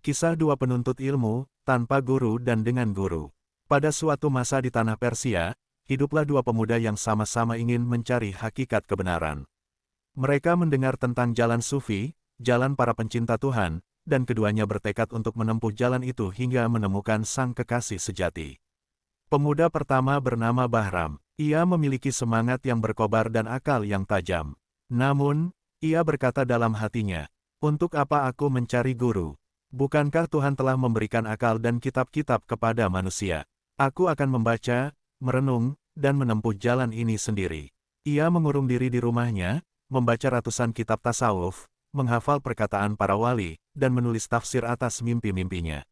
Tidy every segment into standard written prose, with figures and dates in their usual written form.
Kisah dua penuntut ilmu, tanpa guru dan dengan guru. Pada suatu masa di tanah Persia, hiduplah dua pemuda yang sama-sama ingin mencari hakikat kebenaran. Mereka mendengar tentang jalan sufi, jalan para pencinta Tuhan, dan keduanya bertekad untuk menempuh jalan itu hingga menemukan sang kekasih sejati. Pemuda pertama bernama Bahram. Ia memiliki semangat yang berkobar dan akal yang tajam. Namun, ia berkata dalam hatinya, "Untuk apa aku mencari guru? Bukankah Tuhan telah memberikan akal dan kitab-kitab kepada manusia? Aku akan membaca, merenung, dan menempuh jalan ini sendiri." Ia mengurung diri di rumahnya, membaca ratusan kitab tasawuf, menghafal perkataan para wali, dan menulis tafsir atas mimpi-mimpinya.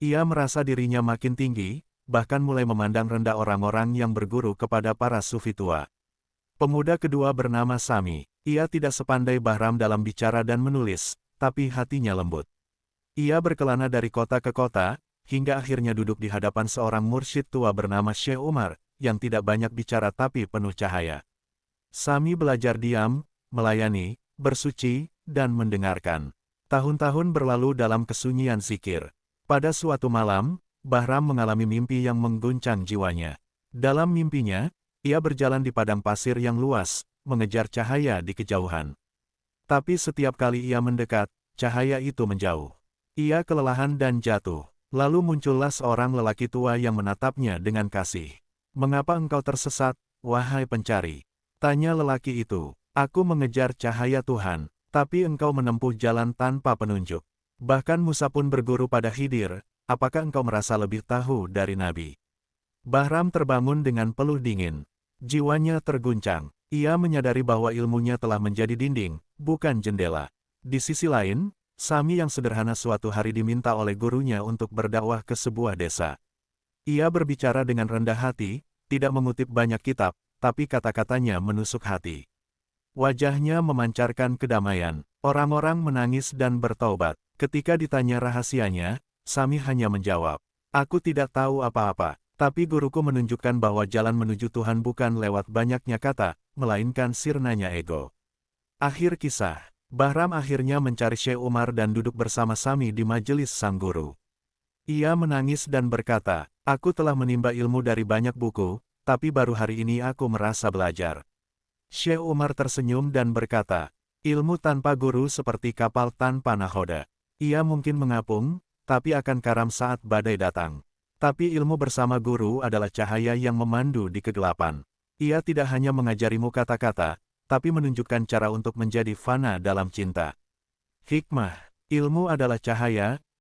Ia merasa dirinya makin tinggi, bahkan mulai memandang rendah orang-orang yang berguru kepada para sufi tua. Pemuda kedua bernama Sami. Ia tidak sepandai Bahram dalam bicara dan menulis, tapi hatinya lembut. Ia berkelana dari kota ke kota, hingga akhirnya duduk di hadapan seorang mursyid tua bernama Syekh Umar, yang tidak banyak bicara tapi penuh cahaya. Sami belajar diam, melayani, bersuci, dan mendengarkan. Tahun-tahun berlalu dalam kesunyian zikir. Pada suatu malam, Bahram mengalami mimpi yang mengguncang jiwanya. Dalam mimpinya, ia berjalan di padang pasir yang luas, mengejar cahaya di kejauhan. Tapi setiap kali ia mendekat, cahaya itu menjauh. Ia kelelahan dan jatuh. Lalu muncullah seorang lelaki tua yang menatapnya dengan kasih. "Mengapa engkau tersesat, wahai pencari?" tanya lelaki itu. "Aku mengejar cahaya Tuhan, tapi engkau menempuh jalan tanpa penunjuk. Bahkan Musa pun berguru pada Khidir. Apakah engkau merasa lebih tahu dari Nabi?" Bahram terbangun dengan peluh dingin. Jiwanya terguncang. Ia menyadari bahwa ilmunya telah menjadi dinding, bukan jendela. Di sisi lain, Sami yang sederhana suatu hari diminta oleh gurunya untuk berdakwah ke sebuah desa. Ia berbicara dengan rendah hati, tidak mengutip banyak kitab, tapi kata-katanya menusuk hati. Wajahnya memancarkan kedamaian. Orang-orang menangis dan bertaubat. Ketika ditanya rahasianya, Sami hanya menjawab, "Aku tidak tahu apa-apa, tapi guruku menunjukkan bahwa jalan menuju Tuhan bukan lewat banyaknya kata, melainkan sirnanya ego." Akhir kisah, Bahram akhirnya mencari Syekh Umar dan duduk bersama Sami di majelis sang guru. Ia menangis dan berkata, "Aku telah menimba ilmu dari banyak buku, tapi baru hari ini aku merasa belajar." Syekh Umar tersenyum dan berkata, "Ilmu tanpa guru seperti kapal tanpa nahoda. Ia mungkin mengapung, tapi akan karam saat badai datang. Tapi ilmu bersama guru adalah cahaya yang memandu di kegelapan. Ia tidak hanya mengajarimu kata-kata, tapi menunjukkan cara untuk menjadi fana dalam cinta." Hikmah. Ilmu adalah cahaya,